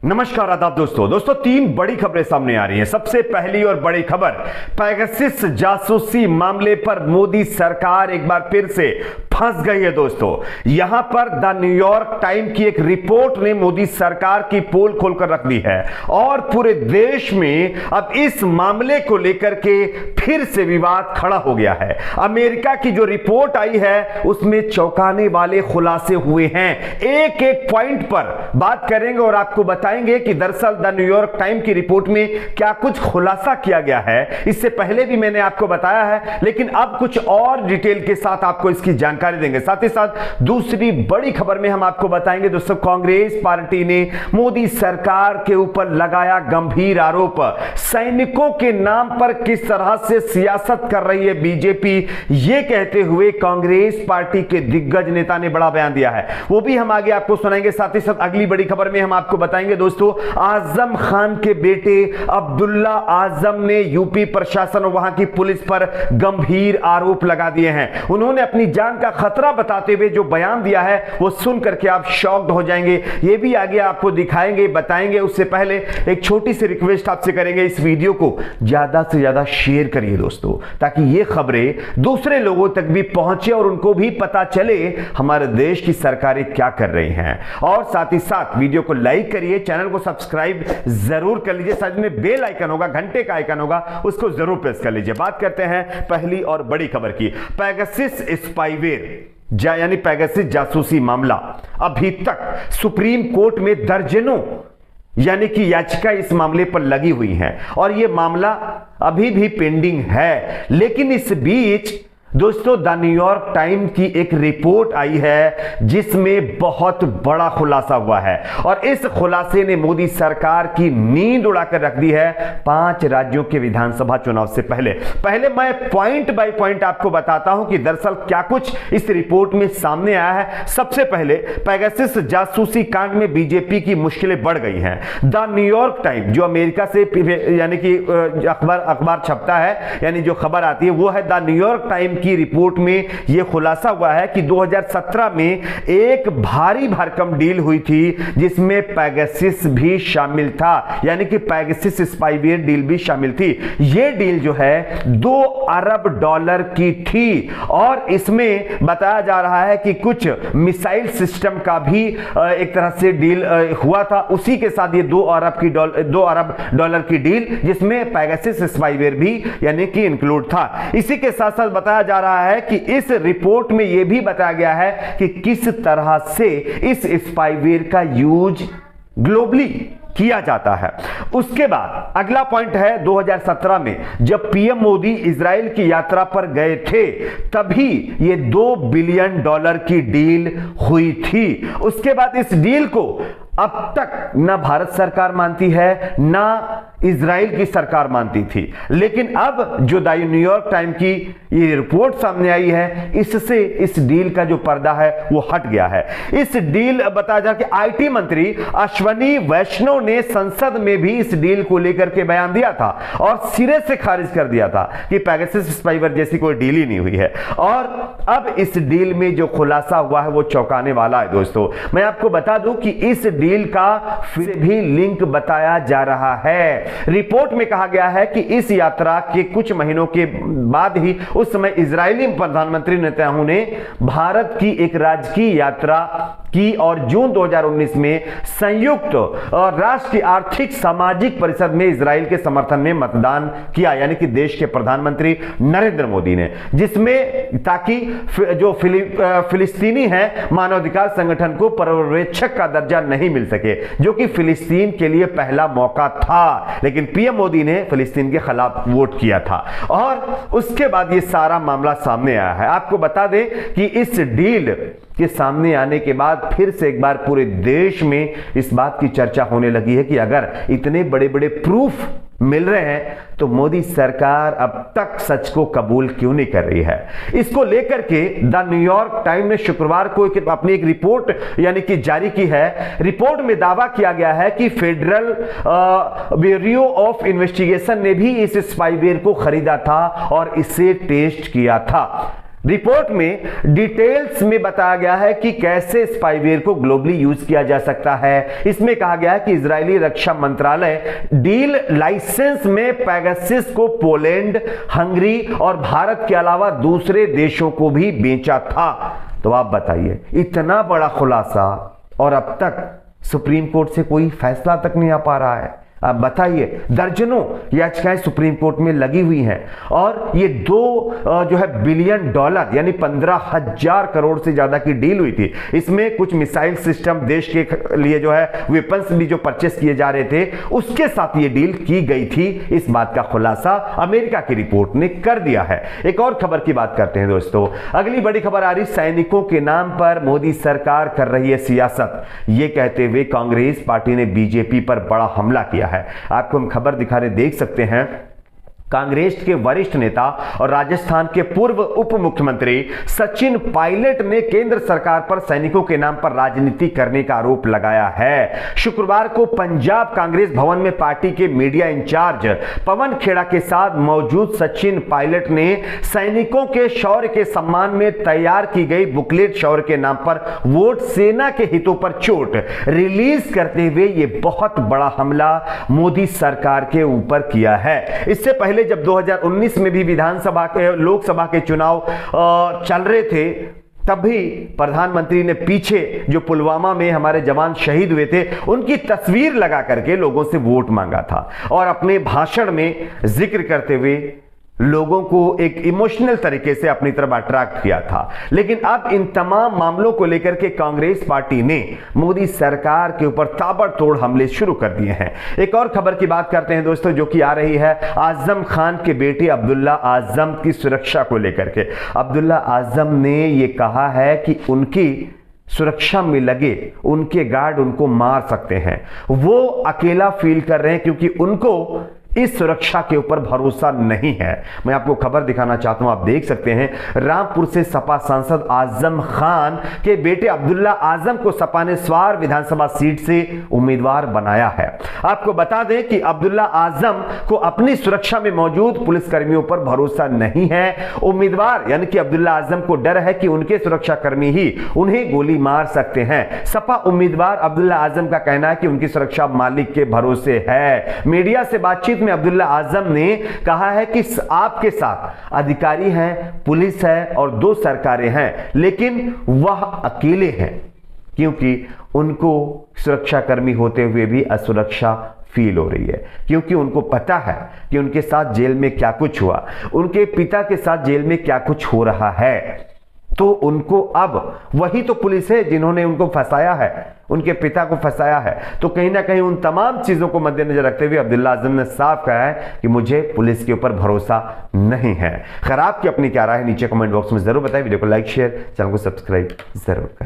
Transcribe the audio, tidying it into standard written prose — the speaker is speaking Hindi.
नमस्कार आदाब दोस्तों तीन बड़ी खबरें सामने आ रही हैं। सबसे पहली और बड़ी खबर, पेगासस जासूसी मामले पर मोदी सरकार एक बार फिर से फंस गई है। दोस्तों यहां पर द न्यूयॉर्क टाइम की एक रिपोर्ट ने मोदी सरकार की पोल खोलकर रख दी है और पूरे देश में अब इस मामले को लेकर के फिर से विवाद खड़ा हो गया है। अमेरिका की जो रिपोर्ट आई है उसमें चौंकाने वाले खुलासे हुए हैं। एक एक पॉइंट पर बात करेंगे और आपको बताएंगे कि दरअसल द न्यूयॉर्क टाइम की रिपोर्ट में क्या कुछ खुलासा किया गया है। इससे पहले भी मैंने आपको बताया है, लेकिन अब कुछ और डिटेल के साथ आपको इसकी जानकारी देंगे। साथ ही साथ दूसरी बड़ी खबर में हम आपको बताएंगे दोस्तों, कांग्रेस पार्टी ने मोदी सरकार के ऊपर लगाया गंभीर आरोप। सैनिकों के नाम पर किस तरह से सियासत कर रही है बीजेपी, यह कहते हुए कांग्रेस पार्टी के दिग्गज नेता ने बड़ा बयान दिया है, वो भी हम आगे आपको सुनाएंगे। साथ ही साथ अगली बड़ी खबर में हम आपको बताएंगे दोस्तों, आजम खान के बेटे अब्दुल्ला आजम ने यूपी प्रशासन और वहां की पुलिस पर गंभीर आरोप लगा दिए हैं। उन्होंने अपनी जान का खतरा बताते हुए जो बयान दिया है वो सुन करके आप शॉक्ड हो जाएंगे। ये भी आगे आपको दिखाएंगे, बताएंगे। उससे पहले एक छोटी सी रिक्वेस्ट आपसे करेंगे, इस वीडियो को ज्यादा से ज्यादा शेयर करिए दोस्तों, ताकि ये खबरें दूसरे लोगों तक भी पहुंचे और उनको भी पता चले हमारे देश की सरकारें क्या कर रही हैं। और साथ ही साथ वीडियो को लाइक करिए, चैनल को सब्सक्राइब जरूर कर लीजिए, साथ में बेल आइकन होगा, घंटे का आइकन होगा, उसको जरूर प्रेस कर लीजिए। बात करते हैं पहली और बड़ी खबर की। पेगासस स्पाईवेयर यानी पेगासस जासूसी मामला अभी तक सुप्रीम कोर्ट में दर्जनों यानी कि याचिका इस मामले पर लगी हुई है और यह मामला अभी भी पेंडिंग है। लेकिन इस बीच दोस्तों द न्यूयॉर्क टाइम की एक रिपोर्ट आई है जिसमें बहुत बड़ा खुलासा हुआ है और इस खुलासे ने मोदी सरकार की नींद उड़ाकर रख दी है 5 राज्यों के विधानसभा चुनाव से पहले मैं पॉइंट बाय पॉइंट आपको बताता हूं कि दरअसल क्या कुछ इस रिपोर्ट में सामने आया है। सबसे पहले पेगासस जासूसी कांड में बीजेपी की मुश्किलें बढ़ गई हैं। द न्यूयॉर्क टाइम जो अमेरिका से यानी कि अखबार छपता है, यानी जो खबर आती है वो है द न्यूयॉर्क टाइम की रिपोर्ट में यह खुलासा हुआ है कि 2017 में एक भारी भरकम डील हुई थी जिसमें पेगासस भी शामिल था, यानी कि पेगासस स्पाईवेयर डील भी शामिल थी। यह डील जो है $2 अरब की थी और इसमें बताया जा रहा है कि कुछ मिसाइल सिस्टम का भी एक तरह से डील हुआ था। उसी के साथ ये $2 अरब की डील जिसमें पेगासस स्पाईवेयर भी यानी कि इंक्लूड था। इसी के साथ साथ बताया जा रहा है कि इस रिपोर्ट में यह भी बताया गया है कि किस तरह से इस स्पाईवेयर का यूज ग्लोबली किया जाता है। उसके बाद अगला पॉइंट है 2017 में जब पीएम मोदी इजराइल की यात्रा पर गए थे तभी ये $2 बिलियन की डील हुई थी। उसके बाद इस डील को अब तक ना भारत सरकार मानती है ना इजराइल की सरकार मानती थी, लेकिन अब जो द न्यूयॉर्क टाइम की ये रिपोर्ट सामने आई है इससे इस डील का जो पर्दा है वो हट गया है। इस डील बताया जा कि आईटी मंत्री अश्वनी वैष्णव ने संसद में भी इस डील को लेकर के बयान दिया था और सिरे से खारिज कर दिया था कि पेगासस स्पाईवेयर जैसी कोई डील ही नहीं हुई है। और अब इस डील में जो खुलासा हुआ है वो चौंकाने वाला है। दोस्तों मैं आपको बता दूं कि इस डील का फिर भी लिंक बताया जा रहा है। रिपोर्ट में कहा गया है कि इस यात्रा के कुछ महीनों के बाद ही उस समय इजरायली प्रधानमंत्री नेतन्याहू ने भारत की एक राजकीय यात्रा की और जून 2019 में संयुक्त राष्ट्र आर्थिक सामाजिक परिषद में इजराइल के समर्थन में मतदान किया, यानी कि देश के प्रधानमंत्री नरेंद्र मोदी ने, जिसमें ताकि जो फिलिस्तीनी है मानवाधिकार संगठन को पर्यवेक्षक का दर्जा नहीं मिल सके, जो कि फिलिस्तीन के लिए पहला मौका था, लेकिन पीएम मोदी ने फिलिस्तीन के खिलाफ वोट किया था और उसके बाद यह सारा मामला सामने आया है। आपको बता दें कि इस डील के सामने आने के बाद फिर से एक बार पूरे देश में इस बात की चर्चा होने लगी है कि अगर इतने बड़े बड़े प्रूफ मिल रहे हैं तो मोदी सरकार अब तक सच को कबूल क्यों नहीं कर रही है। इसको लेकर के द न्यूयॉर्क टाइम ने शुक्रवार को अपनी एक रिपोर्ट यानी कि जारी की है। रिपोर्ट में दावा किया गया है कि फेडरल ब्यूरो ऑफ इन्वेस्टिगेशन ने भी इस स्पाईवेयर को खरीदा था और इसे टेस्ट किया था। रिपोर्ट में डिटेल्स में बताया गया है कि कैसे स्पाईवेयर को ग्लोबली यूज किया जा सकता है। इसमें कहा गया है कि इजरायली रक्षा मंत्रालय डील लाइसेंस में पेगासस को पोलैंड, हंगरी और भारत के अलावा दूसरे देशों को भी बेचा था। तो आप बताइए, इतना बड़ा खुलासा और अब तक सुप्रीम कोर्ट से कोई फैसला तक नहीं आ पा रहा है। आप बताइए, दर्जनों याचिकाएं सुप्रीम कोर्ट में लगी हुई हैं और ये जो है बिलियन डॉलर यानी 15,000 करोड़ से ज्यादा की डील हुई थी। इसमें कुछ मिसाइल सिस्टम देश के लिए जो है वेपन्स भी जो परचेस किए जा रहे थे, उसके साथ ये डील की गई थी। इस बात का खुलासा अमेरिका की रिपोर्ट ने कर दिया है। एक और खबर की बात करते हैं दोस्तों। अगली बड़ी खबर आ रही, सैनिकों के नाम पर मोदी सरकार कर रही है सियासत, ये कहते हुए कांग्रेस पार्टी ने बीजेपी पर बड़ा हमला किया है। आपको हम खबर दिखा रहे, देख सकते हैं। कांग्रेस के वरिष्ठ नेता और राजस्थान के पूर्व उप मुख्यमंत्री सचिन पायलट ने केंद्र सरकार पर सैनिकों के नाम पर राजनीति करने का आरोप लगाया है। शुक्रवार को पंजाब कांग्रेस भवन में पार्टी के मीडिया इंचार्ज पवन खेड़ा के साथ मौजूद सचिन पायलट ने सैनिकों के शौर्य के सम्मान में तैयार की गई बुकलेट शौर्य के नाम पर वोट सेना के हितों पर चोट रिलीज करते हुए यह बहुत बड़ा हमला मोदी सरकार के ऊपर किया है। इससे पहले जब 2019 में भी विधानसभा के लोकसभा के चुनाव चल रहे थे, तभी प्रधानमंत्री ने पीछे जो पुलवामा में हमारे जवान शहीद हुए थे, उनकी तस्वीर लगा करके लोगों से वोट मांगा था और अपने भाषण में जिक्र करते हुए लोगों को एक इमोशनल तरीके से अपनी तरफ अट्रैक्ट किया था। लेकिन अब इन तमाम मामलों को लेकर के कांग्रेस पार्टी ने मोदी सरकार के ऊपर ताबड़तोड़ हमले शुरू कर दिए हैं। एक और खबर की बात करते हैं दोस्तों, जो कि आ रही है आजम खान के बेटे अब्दुल्ला आजम की सुरक्षा को लेकर के। अब्दुल्ला आजम ने यह कहा है कि उनकी सुरक्षा में लगे उनके गार्ड उनको मार सकते हैं। वो अकेला फील कर रहे हैं क्योंकि उनको इस सुरक्षा के ऊपर भरोसा नहीं है। मैं आपको खबर दिखाना चाहता हूं, आप देख सकते हैं। रामपुर से सपा सांसद आजम खान के बेटे अब्दुल्ला आजम को सपा ने स्वार विधानसभा सीट से उम्मीदवार बनाया है। आपको बता दें कि अब्दुल्ला आजम को अपनी सुरक्षा में मौजूद पुलिसकर्मियों पर भरोसा नहीं है। उम्मीदवार यानी कि अब्दुल्ला आजम को डर है कि उनके सुरक्षाकर्मी ही उन्हें गोली मार सकते हैं। सपा उम्मीदवार अब्दुल्ला आजम का कहना है कि उनकी सुरक्षा मालिक के भरोसे है। मीडिया से बातचीत में अब्दुल्ला आजम ने कहा है कि आपके साथ अधिकारी हैं, पुलिस है और 2 सरकारें हैं, लेकिन वह अकेले हैं क्योंकि उनको सुरक्षाकर्मी होते हुए भी असुरक्षा फील हो रही है, क्योंकि उनको पता है कि उनके साथ जेल में क्या कुछ हुआ, उनके पिता के साथ जेल में क्या कुछ हो रहा है। तो उनको अब वही तो पुलिस है जिन्होंने उनको फंसाया है, उनके पिता को फंसाया है। तो कहीं ना कहीं उन तमाम चीजों को मद्देनजर रखते हुए अब्दुल्ला आजम ने साफ कहा है कि मुझे पुलिस के ऊपर भरोसा नहीं है। खैर, आपकी अपनी क्या राय है नीचे कमेंट बॉक्स में जरूर बताएं। वीडियो को लाइक, शेयर, चैनल को सब्सक्राइब जरूर करें।